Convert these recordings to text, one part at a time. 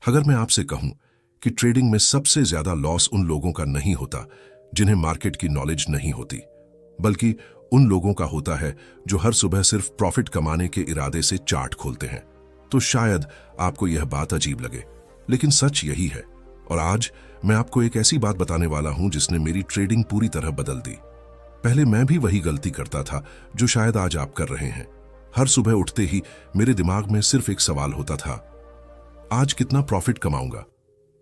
अगर मैं आपसे कहूं कि ट्रेडिंग में सबसे ज्यादा लॉस उन लोगों का नहीं होता जिन्हें मार्केट की नॉलेज नहीं होती, बल्कि उन लोगों का होता है जो हर सुबह सिर्फ प्रॉफिट कमाने के इरादे से चार्ट खोलते हैं, तो शायद आपको यह बात अजीब लगे, लेकिन सच यही है। और आज मैं आपको एक ऐसी बात बताने वाला हूं जिसने मेरी ट्रेडिंग पूरी तरह बदल दी। पहले मैं भी वही गलती करता था जो शायद आज आप कर रहे हैं। हर सुबह उठते ही मेरे दिमाग में सिर्फ एक सवाल होता था, आज कितना प्रॉफिट कमाऊंगा।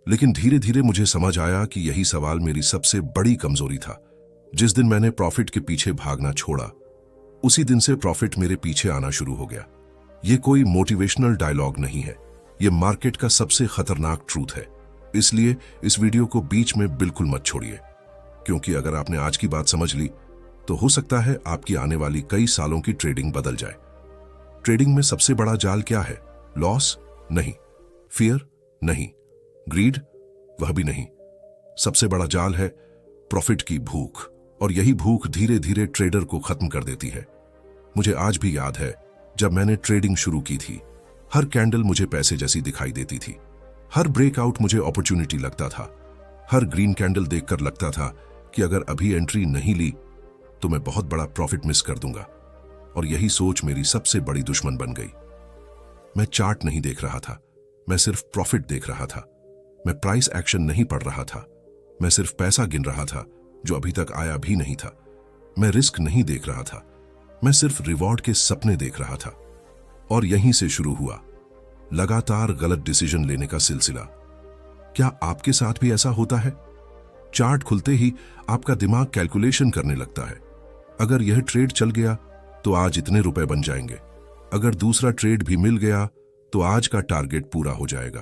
लेकिन धीरे धीरे मुझे समझ आया कि यही सवाल मेरी सबसे बड़ी कमजोरी था। जिस दिन मैंने प्रॉफिट के पीछे भागना छोड़ा, उसी दिन से प्रॉफिट मेरे पीछे आना शुरू हो गया। ये कोई मोटिवेशनल डायलॉग नहीं है, ये मार्केट का सबसे खतरनाक ट्रूथ है। इसलिए इस वीडियो को बीच में बिल्कुल मत छोड़िए, क्योंकि अगर आपने आज की बात समझ ली तो हो सकता है आपकी आने वाली कई सालों की ट्रेडिंग बदल जाए। ट्रेडिंग में सबसे बड़ा जाल क्या है? लॉस नहीं, फियर नहीं, ग्रीड वह भी नहीं। सबसे बड़ा जाल है प्रॉफिट की भूख, और यही भूख धीरे धीरे ट्रेडर को खत्म कर देती है। मुझे आज भी याद है जब मैंने ट्रेडिंग शुरू की थी, हर कैंडल मुझे पैसे जैसी दिखाई देती थी, हर ब्रेकआउट मुझे अपॉर्चुनिटी लगता था, हर ग्रीन कैंडल देखकर लगता था कि अगर अभी एंट्री नहीं ली तो मैं बहुत बड़ा प्रॉफिट मिस कर दूंगा। और यही सोच मेरी सबसे बड़ी दुश्मन बन गई। मैं चार्ट नहीं देख रहा था, मैं सिर्फ प्रॉफिट देख रहा था। मैं प्राइस एक्शन नहीं पढ़ रहा था, मैं सिर्फ पैसा गिन रहा था जो अभी तक आया भी नहीं था। मैं रिस्क नहीं देख रहा था, मैं सिर्फ रिवॉर्ड के सपने देख रहा था। और यहीं से शुरू हुआ लगातार गलत डिसीजन लेने का सिलसिला। क्या आपके साथ भी ऐसा होता है? चार्ट खुलते ही आपका दिमाग कैलकुलेशन करने लगता है। अगर यह ट्रेड चल गया तो आज इतने रुपए बन जाएंगे, अगर दूसरा ट्रेड भी मिल गया तो आज का टारगेट पूरा हो जाएगा,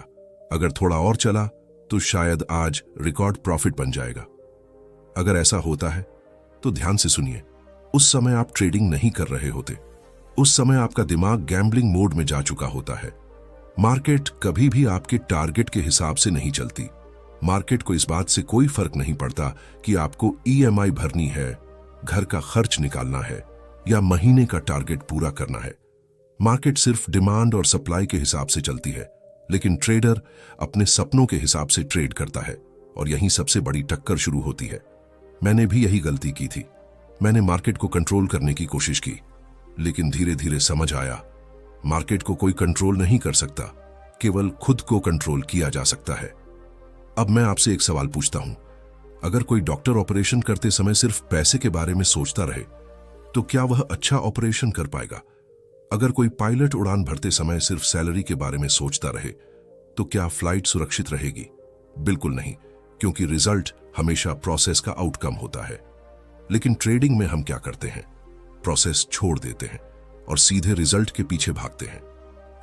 अगर थोड़ा और चला तो शायद आज रिकॉर्ड प्रॉफिट बन जाएगा। अगर ऐसा होता है तो ध्यान से सुनिए, उस समय आप ट्रेडिंग नहीं कर रहे होते, उस समय आपका दिमाग गैम्बलिंग मोड में जा चुका होता है। मार्केट कभी भी आपके टारगेट के हिसाब से नहीं चलती। मार्केट को इस बात से कोई फर्क नहीं पड़ता कि आपको ईएमआई भरनी है, घर का खर्च निकालना है या महीने का टारगेट पूरा करना है। मार्केट सिर्फ डिमांड और सप्लाई के हिसाब से चलती है, लेकिन ट्रेडर अपने सपनों के हिसाब से ट्रेड करता है, और यहीं सबसे बड़ी टक्कर शुरू होती है। मैंने भी यही गलती की थी। मैंने मार्केट को कंट्रोल करने की कोशिश की, लेकिन धीरे धीरे समझ आया मार्केट को कोई कंट्रोल नहीं कर सकता, केवल खुद को कंट्रोल किया जा सकता है। अब मैं आपसे एक सवाल पूछता हूं, अगर कोई डॉक्टर ऑपरेशन करते समय सिर्फ पैसे के बारे में सोचता रहे तो क्या वह अच्छा ऑपरेशन कर पाएगा? अगर कोई पायलट उड़ान भरते समय सिर्फ सैलरी के बारे में सोचता रहे तो क्या फ्लाइट सुरक्षित रहेगी? बिल्कुल नहीं, क्योंकि रिजल्ट हमेशा प्रोसेस का आउटकम होता है। लेकिन ट्रेडिंग में हम क्या करते हैं? प्रोसेस छोड़ देते हैं और सीधे रिजल्ट के पीछे भागते हैं।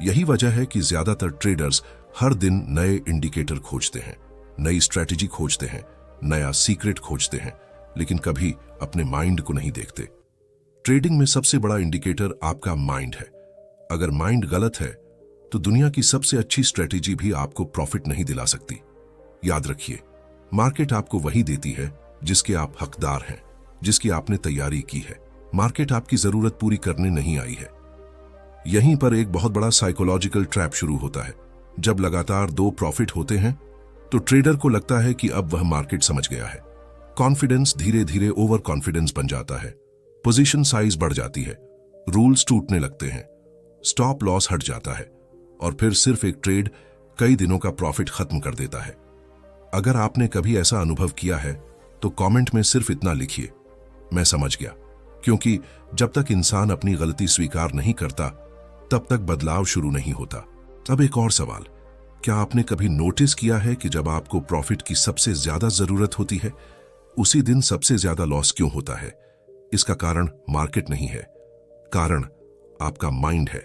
यही वजह है कि ज्यादातर ट्रेडर्स हर दिन नए इंडिकेटर खोजते हैं, नई स्ट्रेटेजी खोजते हैं, नया सीक्रेट खोजते हैं, लेकिन कभी अपने माइंड को नहीं देखते। ट्रेडिंग में सबसे बड़ा इंडिकेटर आपका माइंड है। अगर माइंड गलत है तो दुनिया की सबसे अच्छी स्ट्रेटेजी भी आपको प्रॉफिट नहीं दिला सकती। याद रखिए, मार्केट आपको वही देती है जिसके आप हकदार हैं, जिसकी आपने तैयारी की है। मार्केट आपकी जरूरत पूरी करने नहीं आई है। यहीं पर एक बहुत बड़ा साइकोलॉजिकल ट्रैप शुरू होता है। जब लगातार 2 प्रॉफिट होते हैं तो ट्रेडर को लगता है कि अब वह मार्केट समझ गया है। कॉन्फिडेंस धीरे धीरे ओवर कॉन्फिडेंस बन जाता है, पोजीशन साइज बढ़ जाती है, रूल्स टूटने लगते हैं, स्टॉप लॉस हट जाता है, और फिर सिर्फ एक ट्रेड कई दिनों का प्रॉफिट खत्म कर देता है। अगर आपने कभी ऐसा अनुभव किया है तो कमेंट में सिर्फ इतना लिखिए, मैं समझ गया। क्योंकि जब तक इंसान अपनी गलती स्वीकार नहीं करता तब तक बदलाव शुरू नहीं होता। अब एक और सवाल, क्या आपने कभी नोटिस किया है कि जब आपको प्रॉफिट की सबसे ज्यादा जरूरत होती है उसी दिन सबसे ज्यादा लॉस क्यों होता है? इसका कारण मार्केट नहीं है, कारण आपका माइंड है।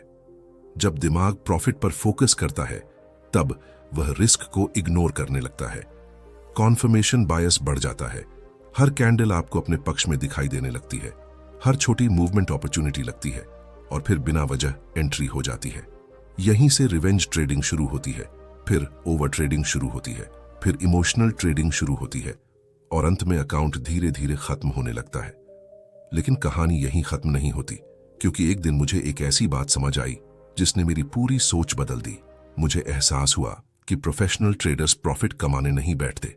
जब दिमाग प्रॉफिट पर फोकस करता है तब वह रिस्क को इग्नोर करने लगता है। कॉन्फर्मेशन बायस बढ़ जाता है, हर कैंडल आपको अपने पक्ष में दिखाई देने लगती है, हर छोटी मूवमेंट अपॉर्चुनिटी लगती है, और फिर बिना वजह एंट्री हो जाती है। यहीं से रिवेंज ट्रेडिंग शुरू होती है, फिर ओवर ट्रेडिंग शुरू होती है, फिर इमोशनल ट्रेडिंग शुरू होती है, और अंत में अकाउंट धीरे धीरे खत्म होने लगता है। लेकिन कहानी यहीं खत्म नहीं होती, क्योंकि एक दिन मुझे एक ऐसी बात समझ आई जिसने मेरी पूरी सोच बदल दी। मुझे एहसास हुआ कि प्रोफेशनल ट्रेडर्स प्रॉफिट कमाने नहीं बैठते।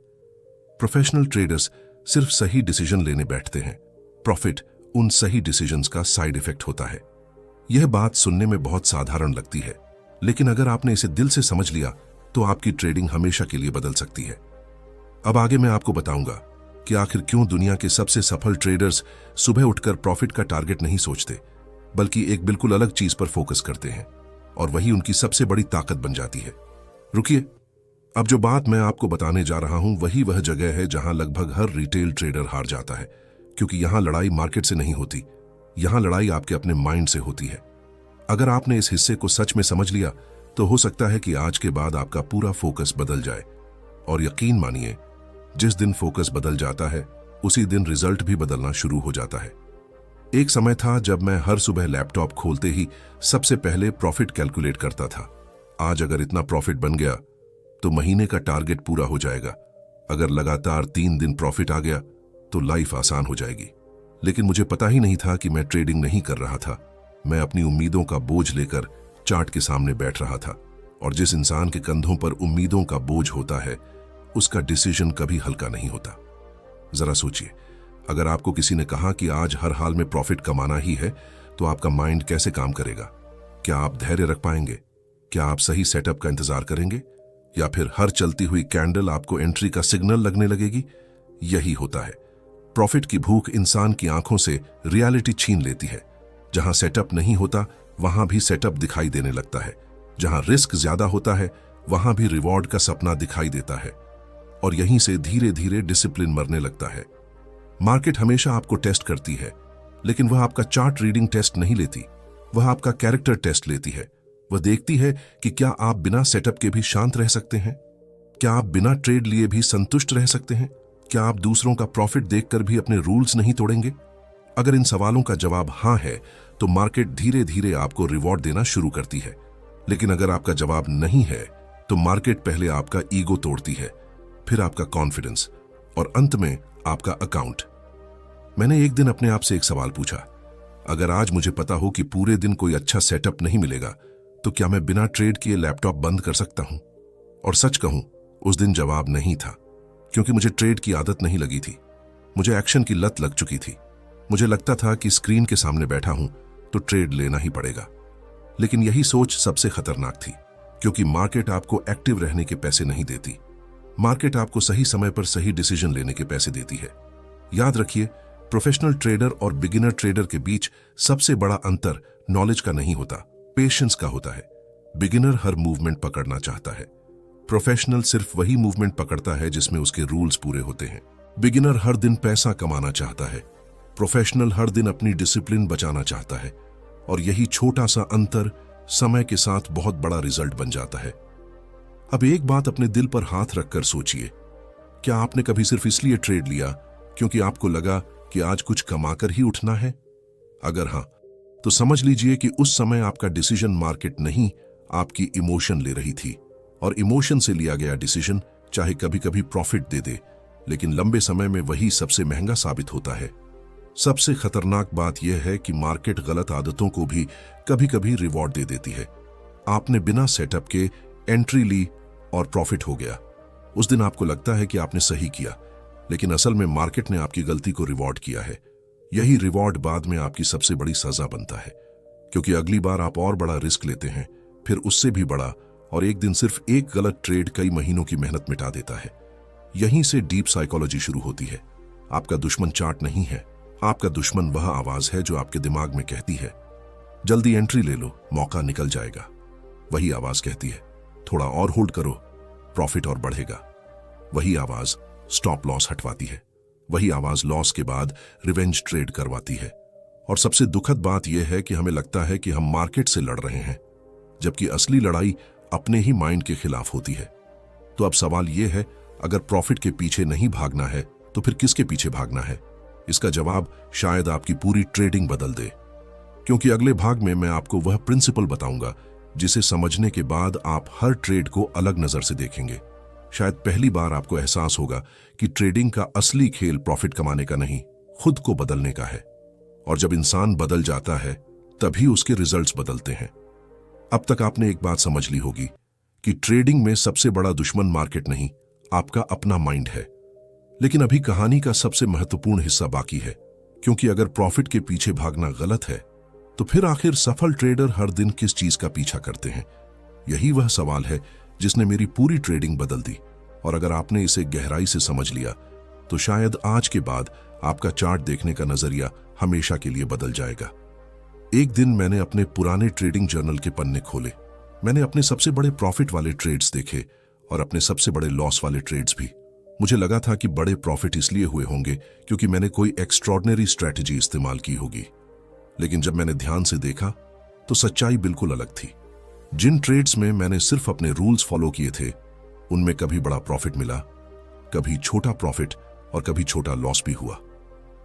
प्रोफेशनल ट्रेडर्स सिर्फ सही डिसीजन लेने बैठते हैं। प्रॉफिट उन सही डिसीजंस का साइड इफेक्ट होता है। यह बात सुनने में बहुत साधारण लगती है, लेकिन अगर आपने इसे दिल से समझ लिया तो आपकी ट्रेडिंग हमेशा के लिए बदल सकती है। अब आगे मैं आपको बताऊंगा कि आखिर क्यों दुनिया के सबसे सफल ट्रेडर्स सुबह उठकर प्रॉफिट का टारगेट नहीं सोचते, बल्कि एक बिल्कुल अलग चीज पर फोकस करते हैं, और वही उनकी सबसे बड़ी ताकत बन जाती है। रुकिए, अब जो बात मैं आपको बताने जा रहा हूं वही वह जगह है जहां लगभग हर रिटेल ट्रेडर हार जाता है, क्योंकि यहां लड़ाई मार्केट से नहीं होती, यहां लड़ाई आपके अपने माइंड से होती है। अगर आपने इस हिस्से को सच में समझ लिया तो हो सकता है कि आज के बाद आपका पूरा फोकस बदल जाए। और यकीन मानिए, जिस दिन फोकस बदल जाता है उसी दिन रिजल्ट भी बदलना शुरू हो जाता है। एक समय था जब मैं हर सुबह लैपटॉप खोलते ही सबसे पहले प्रॉफिट कैलकुलेट करता था। आज अगर इतना प्रॉफिट बन गया तो महीने का टारगेट पूरा हो जाएगा। अगर लगातार 3 दिन प्रॉफिट आ गया तो लाइफ आसान हो जाएगी। लेकिन मुझे पता ही नहीं था कि मैं ट्रेडिंग नहीं कर रहा था, मैं अपनी उम्मीदों का बोझ लेकर चार्ट के सामने बैठ रहा था। और जिस इंसान के कंधों पर उम्मीदों का बोझ होता है उसका डिसीजन कभी हल्का नहीं होता। जरा सोचिए, अगर आपको किसी ने कहा कि आज हर हाल में प्रॉफिट कमाना ही है, तो आपका माइंड कैसे काम करेगा? क्या आप धैर्य रख पाएंगे? क्या आप सही सेटअप का इंतजार करेंगे, या फिर हर चलती हुई कैंडल आपको एंट्री का सिग्नल लगने लगेगी? यही होता है, प्रॉफिट की भूख इंसान की आंखों से रियलिटी छीन लेती है। जहां सेटअप नहीं होता वहां भी सेटअप दिखाई देने लगता है। जहां रिस्क ज्यादा होता है वहां भी रिवॉर्ड का सपना दिखाई देता है, और यहीं से धीरे धीरे डिसिप्लिन मरने लगता है। मार्केट हमेशा आपको टेस्ट करती है, लेकिन वह आपका चार्ट रीडिंग टेस्ट नहीं लेती, वह आपका कैरेक्टर टेस्ट लेती है। वह देखती है कि क्या आप बिना सेटअप के भी शांत रह सकते हैं, क्या आप बिना ट्रेड लिए भी संतुष्ट रह सकते हैं, क्या आप दूसरों का प्रॉफिट देखकर भी अपने रूल्स नहीं तोड़ेंगे। अगर इन सवालों का जवाब हां है तो मार्केट धीरे धीरे आपको रिवॉर्ड देना शुरू करती है। लेकिन अगर आपका जवाब नहीं है तो मार्केट पहले आपका ईगो तोड़ती है, फिर आपका कॉन्फिडेंस, और अंत में आपका अकाउंट। मैंने एक दिन अपने आप से एक सवाल पूछा, अगर आज मुझे पता हो कि पूरे दिन कोई अच्छा सेटअप नहीं मिलेगा तो क्या मैं बिना ट्रेड किए लैपटॉप बंद कर सकता हूं? और सच कहूं, उस दिन जवाब नहीं था, क्योंकि मुझे ट्रेड की आदत नहीं लगी थी। मुझे एक्शन की लत लग चुकी थी। मुझे लगता था कि स्क्रीन के सामने बैठा हूं तो ट्रेड लेना ही पड़ेगा। लेकिन यही सोच सबसे खतरनाक थी, क्योंकि मार्केट आपको एक्टिव रहने के पैसे नहीं देती, मार्केट आपको सही समय पर सही डिसीजन लेने के पैसे देती है। याद रखिए, प्रोफेशनल ट्रेडर और बिगिनर ट्रेडर के बीच सबसे बड़ा अंतर नॉलेज का नहीं होता, पेशेंस का होता है। बिगिनर हर मूवमेंट पकड़ना चाहता है, प्रोफेशनल सिर्फ वही मूवमेंट पकड़ता है जिसमें उसके रूल्स पूरे होते हैं। बिगिनर हर दिन पैसा कमाना चाहता है, प्रोफेशनल हर दिन अपनी डिसिप्लिन बचाना चाहता है। और यही छोटा सा अंतर समय के साथ बहुत बड़ा रिजल्ट बन जाता है। अब एक बात अपने दिल पर हाथ रखकर सोचिए, क्या आपने कभी सिर्फ इसलिए ट्रेड लिया क्योंकि आपको लगा कि आज कुछ कमाकर ही उठना है? अगर हां, तो समझ लीजिए कि उस समय आपका डिसीजन मार्केट नहीं, आपकी इमोशन ले रही थी। और इमोशन से लिया गया डिसीजन चाहे कभी कभी प्रॉफिट दे दे, लेकिन लंबे समय में वही सबसे महंगा साबित होता है। सबसे खतरनाक बात यह है कि मार्केट गलत आदतों को भी कभी कभी रिवॉर्ड दे देती है। आपने बिना सेटअप के एंट्री ली और प्रॉफिट हो गया। उस दिन आपको लगता है कि आपने सही किया, लेकिन असल में मार्केट ने आपकी गलती को रिवॉर्ड किया है। यही रिवॉर्ड बाद में आपकी सबसे बड़ी सजा बनता है, क्योंकि अगली बार आप और बड़ा रिस्क लेते हैं, फिर उससे भी बड़ा, और एक दिन सिर्फ एक गलत ट्रेड कई महीनों की मेहनत मिटा देता है। यहीं से डीप साइकोलॉजी शुरू होती है। आपका दुश्मन चार्ट नहीं है, आपका दुश्मन वह आवाज है जो आपके दिमाग में कहती है, जल्दी एंट्री ले लो, मौका निकल जाएगा। वही आवाज कहती है, थोड़ा और होल्ड करो, प्रॉफिट और बढ़ेगा। वही आवाज स्टॉप लॉस हटवाती है। वही आवाज लॉस के बाद रिवेंज ट्रेड करवाती है। और सबसे दुखद बात यह है कि हमें लगता है कि हम मार्केट से लड़ रहे हैं, जबकि असली लड़ाई अपने ही माइंड के खिलाफ होती है। तो अब सवाल यह है, अगर प्रॉफिट के पीछे नहीं भागना है तो फिर किसके पीछे भागना है? इसका जवाब शायद आपकी पूरी ट्रेडिंग बदल दे, क्योंकि अगले भाग में मैं आपको वह प्रिंसिपल बताऊंगा जिसे समझने के बाद आप हर ट्रेड को अलग नजर से देखेंगे। शायद पहली बार आपको एहसास होगा कि ट्रेडिंग का असली खेल प्रॉफिट कमाने का नहीं, खुद को बदलने का है। और जब इंसान बदल जाता है तभी उसके रिजल्ट्स बदलते हैं। अब तक आपने एक बात समझ ली होगी कि ट्रेडिंग में सबसे बड़ा दुश्मन मार्केट नहीं, आपका अपना माइंड है। लेकिन अभी कहानी का सबसे महत्वपूर्ण हिस्सा बाकी है, क्योंकि अगर प्रॉफिट के पीछे भागना गलत है तो फिर आखिर सफल ट्रेडर हर दिन किस चीज का पीछा करते हैं? यही वह सवाल है जिसने मेरी पूरी ट्रेडिंग बदल दी। और अगर आपने इसे गहराई से समझ लिया तो शायद आज के बाद आपका चार्ट देखने का नजरिया हमेशा के लिए बदल जाएगा। एक दिन मैंने अपने पुराने ट्रेडिंग जर्नल के पन्ने खोले। मैंने अपने सबसे बड़े प्रॉफिट वाले ट्रेड्स देखे और अपने सबसे बड़े लॉस वाले ट्रेड्स भी। मुझे लगा था कि बड़े प्रॉफिट इसलिए हुए होंगे क्योंकि मैंने कोई एक्स्ट्रॉर्डिनरी स्ट्रैटेजी इस्तेमाल की होगी। लेकिन जब मैंने ध्यान से देखा तो सच्चाई बिल्कुल अलग थी। जिन ट्रेड्स में मैंने सिर्फ अपने रूल्स फॉलो किए थे उनमें कभी बड़ा प्रॉफिट मिला, कभी छोटा प्रॉफिट और कभी छोटा लॉस भी हुआ।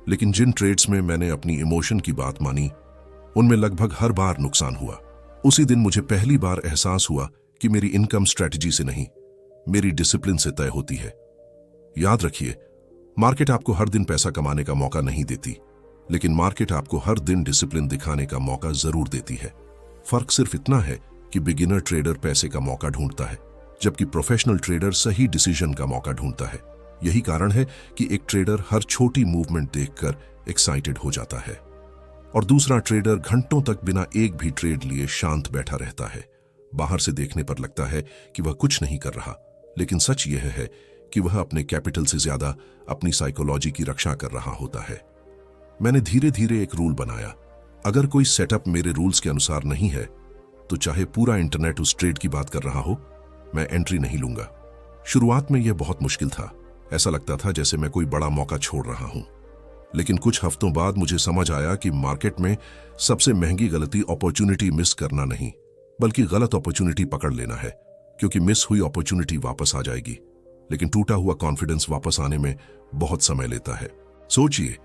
लेकिन जिन ट्रेड्स में मैंने अपनी इमोशन की बात मानी उनमें लगभग हर बार नुकसान हुआ। उसी दिन मुझे पहली बार एहसास हुआ कि मेरी इनकम स्ट्रैटेजी से नहीं, मेरी डिसिप्लिन से तय होती है। याद रखिए, मार्केट आपको हर दिन पैसा कमाने का मौका नहीं देती, लेकिन मार्केट आपको हर दिन डिसिप्लिन दिखाने का मौका जरूर देती है। फर्क सिर्फ इतना है कि बिगिनर ट्रेडर पैसे का मौका ढूंढता है, जबकि प्रोफेशनल ट्रेडर सही डिसीजन का मौका ढूंढता है। यही कारण है कि एक ट्रेडर हर छोटी मूवमेंट देखकर एक्साइटेड हो जाता है और दूसरा ट्रेडर घंटों तक बिना एक भी ट्रेड लिए शांत बैठा रहता है। बाहर से देखने पर लगता है कि वह कुछ नहीं कर रहा, लेकिन सच यह है कि वह अपने कैपिटल से ज्यादा अपनी साइकोलॉजी की रक्षा कर रहा होता है। मैंने धीरे धीरे एक रूल बनाया, अगर कोई सेटअप मेरे रूल्स के अनुसार नहीं है तो चाहे पूरा इंटरनेट उस ट्रेड की बात कर रहा हो, मैं एंट्री नहीं लूंगा। शुरुआत में यह बहुत मुश्किल था, ऐसा लगता था जैसे मैं कोई बड़ा मौका छोड़ रहा हूं। लेकिन कुछ हफ्तों बाद मुझे समझ आया कि मार्केट में सबसे महंगी गलती अपॉर्चुनिटी मिस करना नहीं, बल्कि गलत अपॉर्चुनिटी पकड़ लेना है, क्योंकि मिस हुई अपॉर्चुनिटी वापस आ जाएगी, लेकिन टूटा हुआ कॉन्फिडेंस वापस आने में बहुत समय लेता है। सोचिए,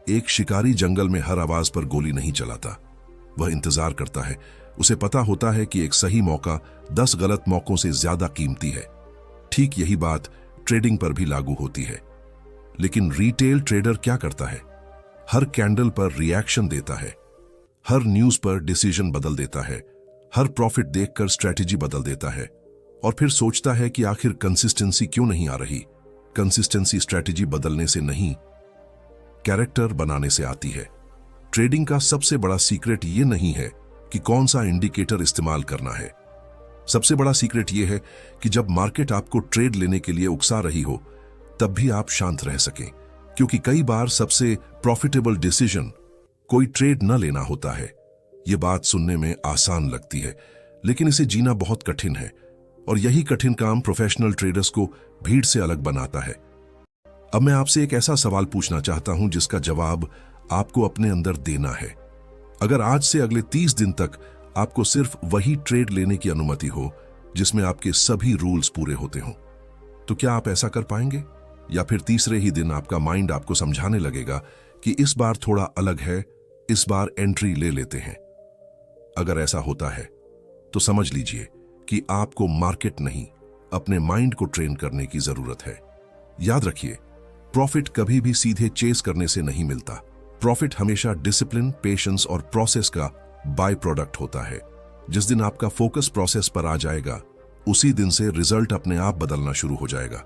एक शिकारी जंगल में हर आवाज पर गोली नहीं चलाता, वह इंतजार करता है। उसे पता होता है कि एक सही मौका 10 गलत मौकों से ज्यादा कीमती है। ठीक यही बात ट्रेडिंग पर भी लागू होती है। लेकिन रिटेल ट्रेडर क्या करता है? हर कैंडल पर रिएक्शन देता है, हर न्यूज पर डिसीजन बदल देता है, हर प्रॉफिट देखकर स्ट्रैटेजी बदल देता है और फिर सोचता है कि आखिर कंसिस्टेंसी क्यों नहीं आ रही। कंसिस्टेंसी स्ट्रैटेजी बदलने से नहीं, कैरेक्टर बनाने से आती है। ट्रेडिंग का सबसे बड़ा सीक्रेट यह नहीं है कि कौन सा इंडिकेटर इस्तेमाल करना है। सबसे बड़ा सीक्रेट यह है कि जब मार्केट आपको ट्रेड लेने के लिए उकसा रही हो तब भी आप शांत रह सकें, क्योंकि कई बार सबसे प्रॉफिटेबल डिसीजन कोई ट्रेड न लेना होता है। यह बात सुनने में आसान लगती है, लेकिन इसे जीना बहुत कठिन है और यही कठिन काम प्रोफेशनल ट्रेडर्स को भीड़ से अलग बनाता है। अब मैं आपसे एक ऐसा सवाल पूछना चाहता हूं जिसका जवाब आपको अपने अंदर देना है। अगर आज से अगले 30 दिन तक आपको सिर्फ वही ट्रेड लेने की अनुमति हो जिसमें आपके सभी रूल्स पूरे होते हों, तो क्या आप ऐसा कर पाएंगे? या फिर तीसरे ही दिन आपका माइंड आपको समझाने लगेगा कि इस बार थोड़ा अलग है, इस बार एंट्री ले लेते हैं? अगर ऐसा होता है तो समझ लीजिए कि आपको मार्केट नहीं, अपने माइंड को ट्रेन करने की जरूरत है। याद रखिए, प्रॉफिट कभी भी सीधे चेस करने से नहीं मिलता। प्रॉफिट हमेशा डिसिप्लिन, पेशेंस और प्रोसेस का बाय प्रोडक्ट होता है। जिस दिन आपका फोकस प्रोसेस पर आ जाएगा, उसी दिन से रिजल्ट अपने आप बदलना शुरू हो जाएगा।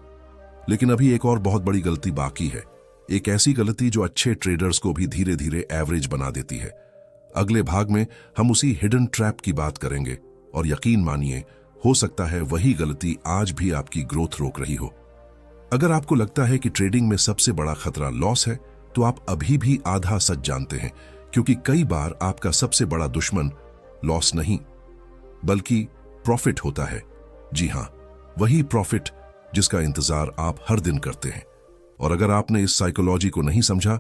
लेकिन अभी एक और बहुत बड़ी गलती बाकी है, एक ऐसी गलती जो अच्छे ट्रेडर्स को भी धीरे धीरे एवरेज बना देती है। अगले भाग में हम उसी हिडन ट्रैप की बात करेंगे और यकीन मानिए, हो सकता है वही गलती आज भी आपकी ग्रोथ रोक रही हो। अगर आपको लगता है कि ट्रेडिंग में सबसे बड़ा खतरा लॉस है, तो आप अभी भी आधा सच जानते हैं, क्योंकि कई बार आपका सबसे बड़ा दुश्मन लॉस नहीं बल्कि प्रॉफिट होता है। जी हां, वही प्रॉफिट जिसका इंतजार आप हर दिन करते हैं। और अगर आपने इस साइकोलॉजी को नहीं समझा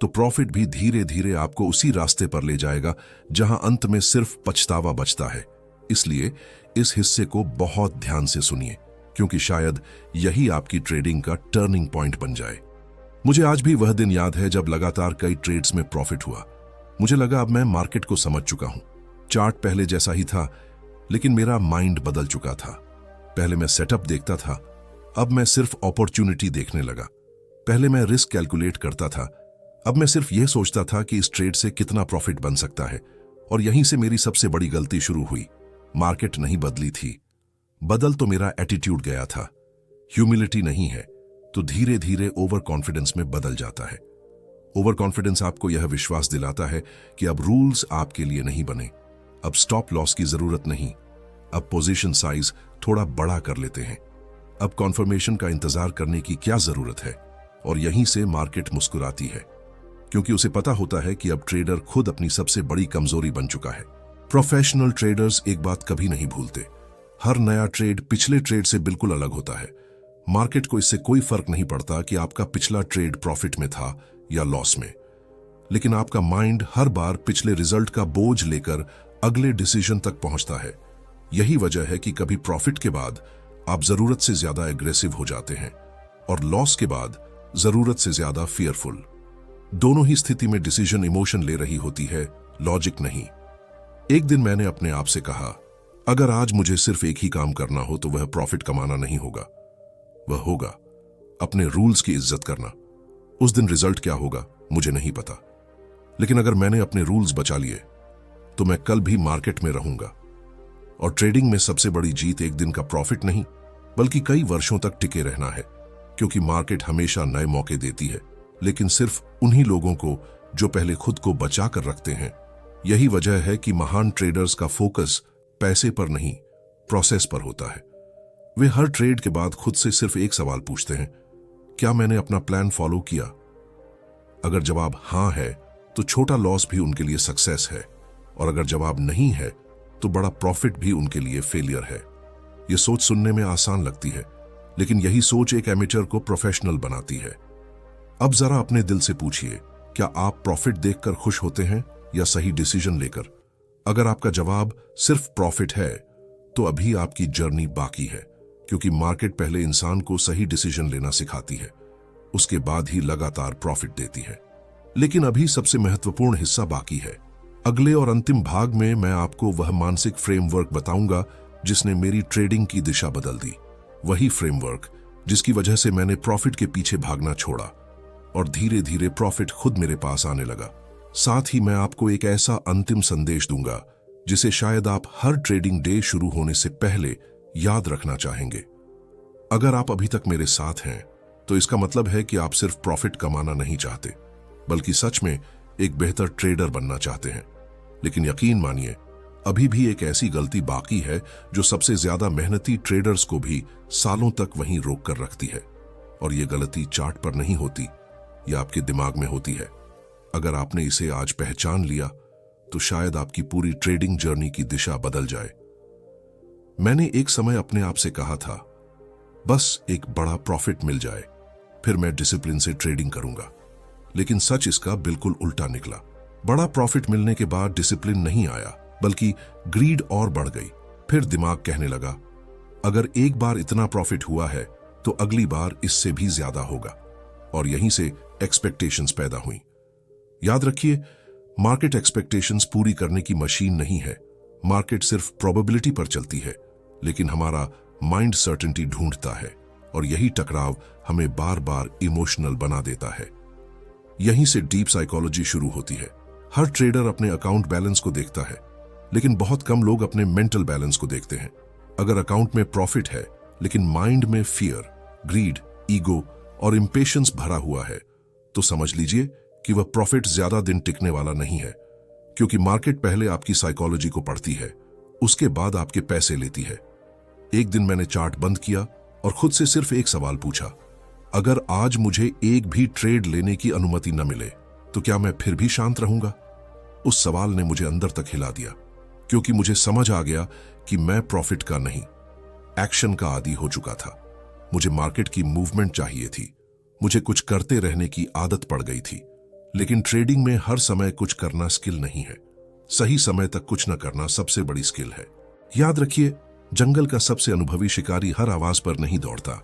तो प्रॉफिट भी धीरे धीरे आपको उसी रास्ते पर ले जाएगा जहां अंत में सिर्फ पछतावा बचता है। इसलिए इस हिस्से को बहुत ध्यान से सुनिए, क्योंकि शायद यही आपकी ट्रेडिंग का टर्निंग पॉइंट बन जाए। मुझे आज भी वह दिन याद है जब लगातार कई ट्रेड्स में प्रॉफिट हुआ। मुझे लगा अब मैं मार्केट को समझ चुका हूं। चार्ट पहले जैसा ही था, लेकिन मेरा माइंड बदल चुका था। पहले मैं सेटअप देखता था, अब मैं सिर्फ अपॉर्चुनिटी देखने लगा। पहले मैं रिस्क कैलकुलेट करता था, अब मैं सिर्फ यह सोचता था कि इस ट्रेड से कितना प्रॉफिट बन सकता है। और यहीं से मेरी सबसे बड़ी गलती शुरू हुई। मार्केट नहीं बदली थी, बदल तो मेरा एटीट्यूड गया था। ह्यूमिलिटी नहीं है तो धीरे धीरे ओवर कॉन्फिडेंस में बदल जाता है। ओवर कॉन्फिडेंस आपको यह विश्वास दिलाता है कि अब रूल्स आपके लिए नहीं बने, अब स्टॉप लॉस की जरूरत नहीं, अब पोजीशन साइज थोड़ा बड़ा कर लेते हैं, अब कॉन्फर्मेशन का इंतजार करने की क्या जरूरत है। और यहीं से मार्केट मुस्कुराती है, क्योंकि उसे पता होता है कि अब ट्रेडर खुद अपनी सबसे बड़ी कमजोरी बन चुका है। प्रोफेशनल ट्रेडर्स एक बात कभी नहीं भूलते, हर नया ट्रेड पिछले ट्रेड से बिल्कुल अलग होता है। मार्केट को इससे कोई फर्क नहीं पड़ता कि आपका पिछला ट्रेड प्रॉफिट में था या लॉस में, लेकिन आपका माइंड हर बार पिछले रिजल्ट का बोझ लेकर अगले डिसीजन तक पहुंचता है। यही वजह है कि कभी प्रॉफिट के बाद आप जरूरत से ज्यादा एग्रेसिव हो जाते हैं और लॉस के बाद जरूरत से ज्यादा फियरफुल। दोनों ही स्थिति में डिसीजन इमोशन ले रही होती है, लॉजिक नहीं। एक दिन मैंने अपने आप से कहा, अगर आज मुझे सिर्फ एक ही काम करना हो तो वह प्रॉफिट कमाना नहीं होगा, वह होगा अपने रूल्स की इज्जत करना। उस दिन रिजल्ट क्या होगा मुझे नहीं पता, लेकिन अगर मैंने अपने रूल्स बचा लिए तो मैं कल भी मार्केट में रहूंगा। और ट्रेडिंग में सबसे बड़ी जीत एक दिन का प्रॉफिट नहीं, बल्कि कई वर्षों तक टिके रहना है, क्योंकि मार्केट हमेशा नए मौके देती है, लेकिन सिर्फ उन्हीं लोगों को जो पहले खुद को बचा कर रखते हैं। यही वजह है कि महान ट्रेडर्स का फोकस पैसे पर नहीं, प्रोसेस पर होता है। वे हर ट्रेड के बाद खुद से सिर्फ एक सवाल पूछते हैं, क्या मैंने अपना प्लान फॉलो किया? अगर जवाब हां है तो छोटा लॉस भी उनके लिए सक्सेस है, और अगर जवाब नहीं है तो बड़ा प्रॉफिट भी उनके लिए फेलियर है। यह सोच सुनने में आसान लगती है, लेकिन यही सोच एक एमेचर को प्रोफेशनल बनाती है। अब जरा अपने दिल से पूछिए, क्या आप प्रॉफिट देखकर खुश होते हैं या सही डिसीजन लेकर? अगर आपका जवाब सिर्फ प्रॉफिट है तो अभी आपकी जर्नी बाकी है, क्योंकि मार्केट पहले इंसान को सही डिसीजन लेना सिखाती है, उसके बाद ही लगातार प्रॉफिट देती है। लेकिन अभी सबसे महत्वपूर्ण हिस्सा बाकी है। अगले और अंतिम भाग में मैं आपको वह मानसिक फ्रेमवर्क बताऊंगा जिसने मेरी ट्रेडिंग की दिशा बदल दी। वही फ्रेमवर्क जिसकी वजह से मैंने प्रॉफिट के पीछे भागना छोड़ा और धीरे धीरे प्रॉफिट खुद मेरे पास आने लगा। साथ ही मैं आपको एक ऐसा अंतिम संदेश दूंगा जिसे शायद आप हर ट्रेडिंग डे शुरू होने से पहले याद रखना चाहेंगे। अगर आप अभी तक मेरे साथ हैं तो इसका मतलब है कि आप सिर्फ प्रॉफिट कमाना नहीं चाहते, बल्कि सच में एक बेहतर ट्रेडर बनना चाहते हैं। लेकिन यकीन मानिए, अभी भी एक ऐसी गलती बाकी है जो सबसे ज्यादा मेहनती ट्रेडर्स को भी सालों तक वहीं रोक कर रखती है। और ये गलती चार्ट पर नहीं होती, यह आपके दिमाग में होती है। अगर आपने इसे आज पहचान लिया तो शायद आपकी पूरी ट्रेडिंग जर्नी की दिशा बदल जाए। मैंने एक समय अपने आप से कहा था, बस एक बड़ा प्रॉफिट मिल जाए, फिर मैं डिसिप्लिन से ट्रेडिंग करूंगा। लेकिन सच इसका बिल्कुल उल्टा निकला। बड़ा प्रॉफिट मिलने के बाद डिसिप्लिन नहीं आया, बल्कि ग्रीड और बढ़ गई। फिर दिमाग कहने लगा, अगर एक बार इतना प्रॉफिट हुआ है तो अगली बार इससे भी ज्यादा होगा। और यहीं से एक्सपेक्टेशंस पैदा हुई। याद रखिए, मार्केट एक्सपेक्टेशंस पूरी करने की मशीन नहीं है। मार्केट सिर्फ प्रोबेबिलिटी पर चलती है, लेकिन हमारा माइंड सर्टेनिटी ढूंढता है, और यही टकराव हमें बार बार इमोशनल बना देता है। यहीं से डीप साइकोलॉजी शुरू होती है। हर ट्रेडर अपने अकाउंट बैलेंस को देखता है, लेकिन बहुत कम लोग अपने मेंटल बैलेंस को देखते हैं। अगर अकाउंट में प्रॉफिट है लेकिन माइंड में फियर, ग्रीड, ईगो और इंपेशंस भरा हुआ है, तो समझ लीजिए कि वह प्रॉफिट ज्यादा दिन टिकने वाला नहीं है। क्योंकि मार्केट पहले आपकी साइकोलॉजी को पढ़ती है, उसके बाद आपके पैसे लेती है। एक दिन मैंने चार्ट बंद किया और खुद से सिर्फ एक सवाल पूछा, अगर आज मुझे एक भी ट्रेड लेने की अनुमति न मिले तो क्या मैं फिर भी शांत रहूंगा? उस सवाल ने मुझे अंदर तक हिला दिया, क्योंकि मुझे समझ आ गया कि मैं प्रॉफिट का नहीं, एक्शन का आदी हो चुका था। मुझे मार्केट की मूवमेंट चाहिए थी, मुझे कुछ करते रहने की आदत पड़ गई थी। लेकिन ट्रेडिंग में हर समय कुछ करना स्किल नहीं है, सही समय तक कुछ न करना सबसे बड़ी स्किल है। याद रखिए, जंगल का सबसे अनुभवी शिकारी हर आवाज पर नहीं दौड़ता।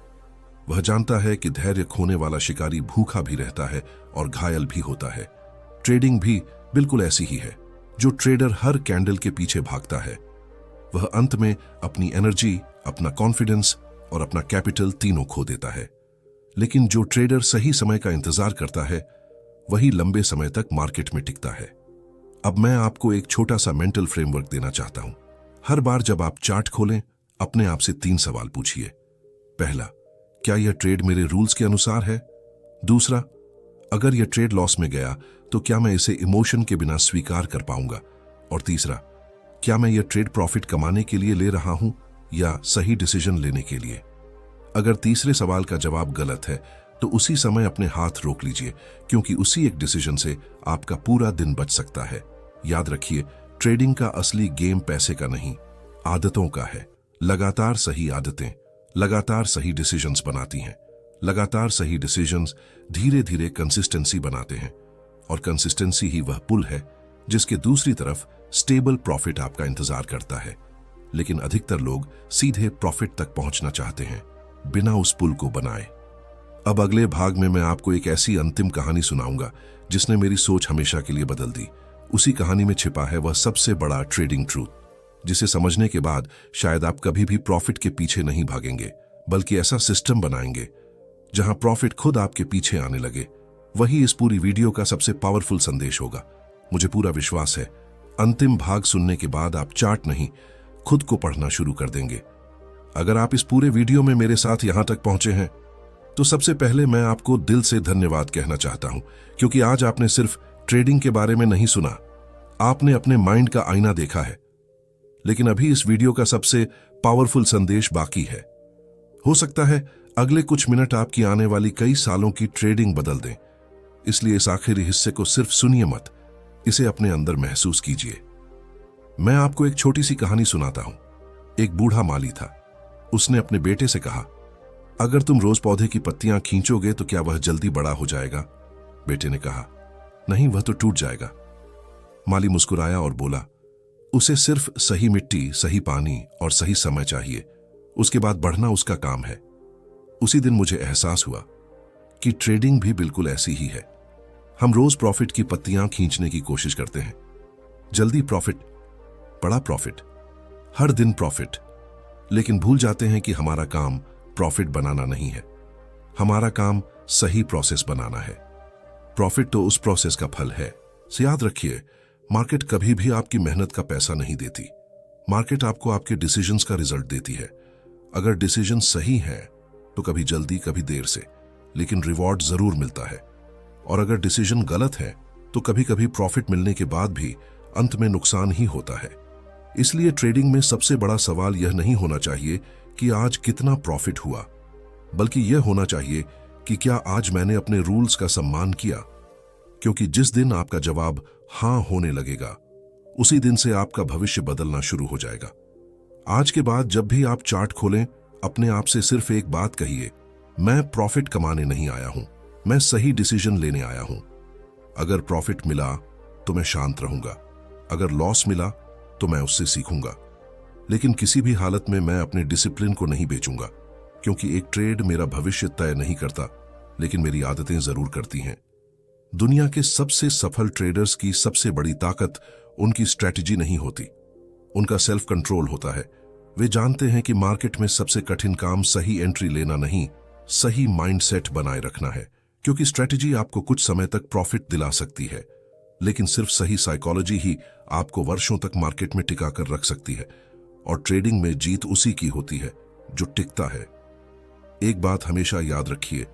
वह जानता है कि धैर्य खोने वाला शिकारी भूखा भी रहता है और घायल भी होता है। ट्रेडिंग भी बिल्कुल ऐसी ही है। जो ट्रेडर हर कैंडल के पीछे भागता है, वह अंत में अपनी एनर्जी, अपना कॉन्फिडेंस और अपना कैपिटल तीनों खो देता है। लेकिन जो ट्रेडर सही समय का इंतजार करता है, वही लंबे समय तक मार्केट में टिकता है। अब मैं आपको एक छोटा सा मेंटल फ्रेमवर्क देना चाहता हूं। हर बार जब आप चार्ट खोलें, अपने आप से 3 सवाल पूछिए। पहला, क्या यह ट्रेड मेरे रूल्स के अनुसार है? दूसरा, अगर यह ट्रेड लॉस में गया तो क्या मैं इसे इमोशन के बिना स्वीकार कर पाऊंगा? और तीसरा, क्या मैं यह ट्रेड प्रॉफिट कमाने के लिए ले रहा हूं या सही डिसीजन लेने के लिए? अगर तीसरे सवाल का जवाब गलत है तो उसी समय अपने हाथ रोक लीजिए, क्योंकि उसी एक डिसीजन से आपका पूरा दिन बच सकता है। याद रखिए, ट्रेडिंग का असली गेम पैसे का नहीं, आदतों का है। लगातार सही आदतें लगातार सही डिसीजंस बनाती हैं। लगातार सही डिसीजंस धीरे धीरे कंसिस्टेंसी बनाते हैं, और कंसिस्टेंसी ही वह पुल है जिसके दूसरी तरफ स्टेबल प्रॉफिट आपका इंतजार करता है। लेकिन अधिकतर लोग सीधे प्रॉफिट तक पहुंचना चाहते हैं, बिना उस पुल को बनाए। अब अगले भाग में मैं आपको एक ऐसी अंतिम कहानी सुनाऊंगा जिसने मेरी सोच हमेशा के लिए बदल दी। उसी कहानी में छिपा है वह सबसे बड़ा ट्रेडिंग ट्रूथ, जिसे समझने के बाद शायद आप कभी भी प्रॉफिट के पीछे नहीं भागेंगे, बल्कि ऐसा सिस्टम बनाएंगे जहां प्रॉफिट खुद आपके पीछे आने लगे। वही इस पूरी वीडियो का सबसे पावरफुल संदेश होगा। मुझे पूरा विश्वास है, अंतिम भाग सुनने के बाद आप चार्ट नहीं, खुद को पढ़ना शुरू कर देंगे। अगर आप इस पूरे वीडियो में मेरे साथ यहां तक पहुंचे हैं तो सबसे पहले मैं आपको दिल से धन्यवाद कहना चाहता हूं, क्योंकि आज आपने सिर्फ ट्रेडिंग के बारे में नहीं सुना, आपने अपने माइंड का आईना देखा है। लेकिन अभी इस वीडियो का सबसे पावरफुल संदेश बाकी है। हो सकता है अगले कुछ मिनट आपकी आने वाली कई सालों की ट्रेडिंग बदल दें। इसलिए इस आखिरी हिस्से को सिर्फ सुनिए मत, इसे अपने अंदर महसूस कीजिए। मैं आपको एक छोटी सी कहानी सुनाता हूं। एक बूढ़ा माली था। उसने अपने बेटे से कहा, अगर तुम रोज पौधे की पत्तियां खींचोगे तो क्या वह जल्दी बड़ा हो जाएगा? बेटे ने कहा, नहीं, वह तो टूट जाएगा। माली मुस्कुराया और बोला, उसे सिर्फ सही मिट्टी, सही पानी और सही समय चाहिए। उसके बाद बढ़ना उसका काम है। उसी दिन मुझे एहसास हुआ कि ट्रेडिंग भी बिल्कुल ऐसी ही है। हम रोज प्रॉफिट की पत्तियां खींचने की कोशिश करते हैं। जल्दी प्रॉफिट, बड़ा प्रॉफिट, हर दिन प्रॉफिट, लेकिन भूल जाते हैं कि हमारा काम प्रॉफिट बनाना नहीं है। हमारा काम सही प्रोसेस बनाना है। प्रॉफिट तो उस प्रोसेस का फल है। सो याद रखिए, मार्केट कभी भी आपकी मेहनत का पैसा नहीं देती। मार्केट आपको आपके डिसीजंस का रिजल्ट देती है। अगर डिसीजन सही है तो कभी जल्दी कभी देर से, लेकिन रिवॉर्ड जरूर मिलता है। और अगर डिसीजन गलत है तो कभी कभी प्रॉफिट मिलने के बाद भी अंत में नुकसान ही होता है। इसलिए ट्रेडिंग में सबसे बड़ा सवाल यह नहीं होना चाहिए कि आज कितना प्रॉफिट हुआ, बल्कि यह होना चाहिए कि क्या आज मैंने अपने रूल्स का सम्मान किया। क्योंकि जिस दिन आपका जवाब हां होने लगेगा, उसी दिन से आपका भविष्य बदलना शुरू हो जाएगा। आज के बाद जब भी आप चार्ट खोलें, अपने आप से सिर्फ एक बात कहिए, मैं प्रॉफिट कमाने नहीं आया हूं, मैं सही डिसीजन लेने आया हूं। अगर प्रॉफिट मिला तो मैं शांत रहूंगा, अगर लॉस मिला तो मैं उससे सीखूंगा। लेकिन किसी भी हालत में मैं अपने डिसिप्लिन को नहीं बेचूंगा, क्योंकि एक ट्रेड मेरा भविष्य तय नहीं करता, लेकिन मेरी आदतें जरूर करती हैं। दुनिया के सबसे सफल ट्रेडर्स की सबसे बड़ी ताकत उनकी स्ट्रैटेजी नहीं होती, उनका सेल्फ कंट्रोल होता है। वे जानते हैं कि मार्केट में सबसे कठिन काम सही एंट्री लेना नहीं, सही माइंडसेट बनाए रखना है। क्योंकि स्ट्रैटेजी आपको कुछ समय तक प्रॉफिट दिला सकती है, लेकिन सिर्फ सही साइकोलॉजी ही आपको वर्षों तक मार्केट में टिका कर रख सकती है। और ट्रेडिंग में जीत उसी की होती है जो टिकता है। एक बात हमेशा याद रखिए,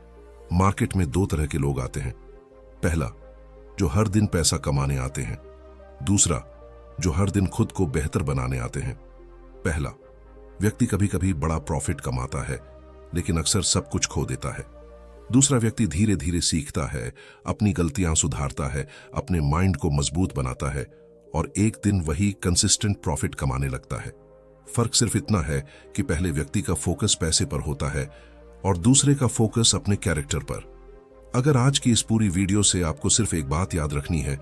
मार्केट में 2 तरह के लोग आते हैं। पहला, जो हर दिन पैसा कमाने आते हैं। दूसरा, जो हर दिन खुद को बेहतर बनाने आते हैं। पहला व्यक्ति कभी कभी बड़ा प्रॉफिट कमाता है, लेकिन अक्सर सब कुछ खो देता है। दूसरा व्यक्ति धीरे धीरे सीखता है, अपनी गलतियां सुधारता है, अपने माइंड को मजबूत बनाता है, और एक दिन वही कंसिस्टेंट प्रॉफिट कमाने लगता है। फर्क सिर्फ इतना है कि पहले व्यक्ति का फोकस पैसे पर होता है और दूसरे का फोकस अपने कैरेक्टर पर। अगर आज की इस पूरी वीडियो से आपको सिर्फ एक बात याद रखनी है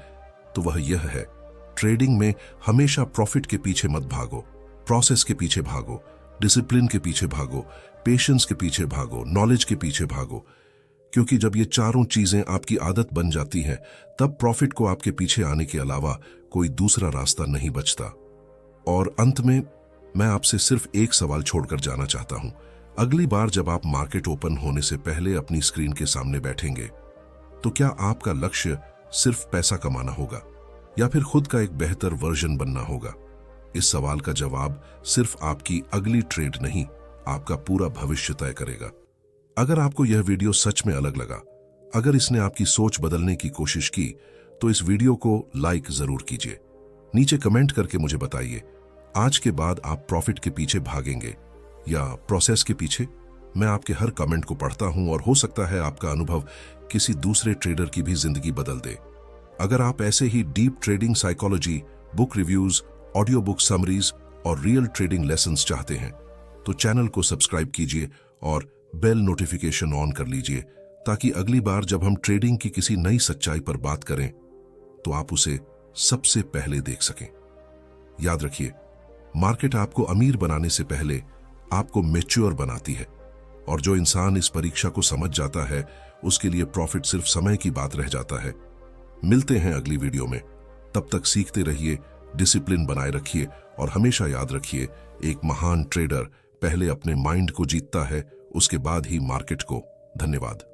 तो वह यह है, ट्रेडिंग में हमेशा प्रॉफिट के पीछे मत भागो, प्रोसेस के पीछे भागो, डिसिप्लिन के पीछे भागो, पेशेंस के पीछे भागो, नॉलेज के पीछे भागो। क्योंकि जब ये चारों चीजें आपकी आदत बन जाती हैं, तब प्रॉफिट को आपके पीछे आने के अलावा कोई दूसरा रास्ता नहीं बचता। और अंत में मैं आपसे सिर्फ एक सवाल छोड़कर जाना चाहता हूं। अगली बार जब आप मार्केट ओपन होने से पहले अपनी स्क्रीन के सामने बैठेंगे, तो क्या आपका लक्ष्य सिर्फ पैसा कमाना होगा या फिर खुद का एक बेहतर वर्जन बनना होगा? इस सवाल का जवाब सिर्फ आपकी अगली ट्रेड नहीं, आपका पूरा भविष्य तय करेगा। अगर आपको यह वीडियो सच में अलग लगा, अगर इसने आपकी सोच बदलने की कोशिश की, तो इस वीडियो को लाइक जरूर कीजिए। नीचे कमेंट करके मुझे बताइए, आज के बाद आप प्रॉफिट के पीछे भागेंगे या प्रोसेस के पीछे। मैं आपके हर कमेंट को पढ़ता हूं और हो सकता है आपका अनुभव किसी दूसरे ट्रेडर की भी जिंदगी बदल दे। अगर आप ऐसे ही deep trading psychology, book reviews, audio book summaries और रियल ट्रेडिंग लेसन्स चाहते हैं तो चैनल को सब्सक्राइब कीजिए और बेल नोटिफिकेशन ऑन कर लीजिए, ताकि अगली बार जब हम ट्रेडिंग की किसी नई सच्चाई पर बात करें तो आप उसे सबसे पहले देख सकें। याद रखिए, मार्केट आपको अमीर बनाने से पहले आपको मैच्योर बनाती है, और जो इंसान इस परीक्षा को समझ जाता है उसके लिए प्रॉफिट सिर्फ समय की बात रह जाता है। मिलते हैं अगली वीडियो में, तब तक सीखते रहिए, डिसिप्लिन बनाए रखिए और हमेशा याद रखिए, एक महान ट्रेडर पहले अपने माइंड को जीतता है, उसके बाद ही मार्केट को। धन्यवाद।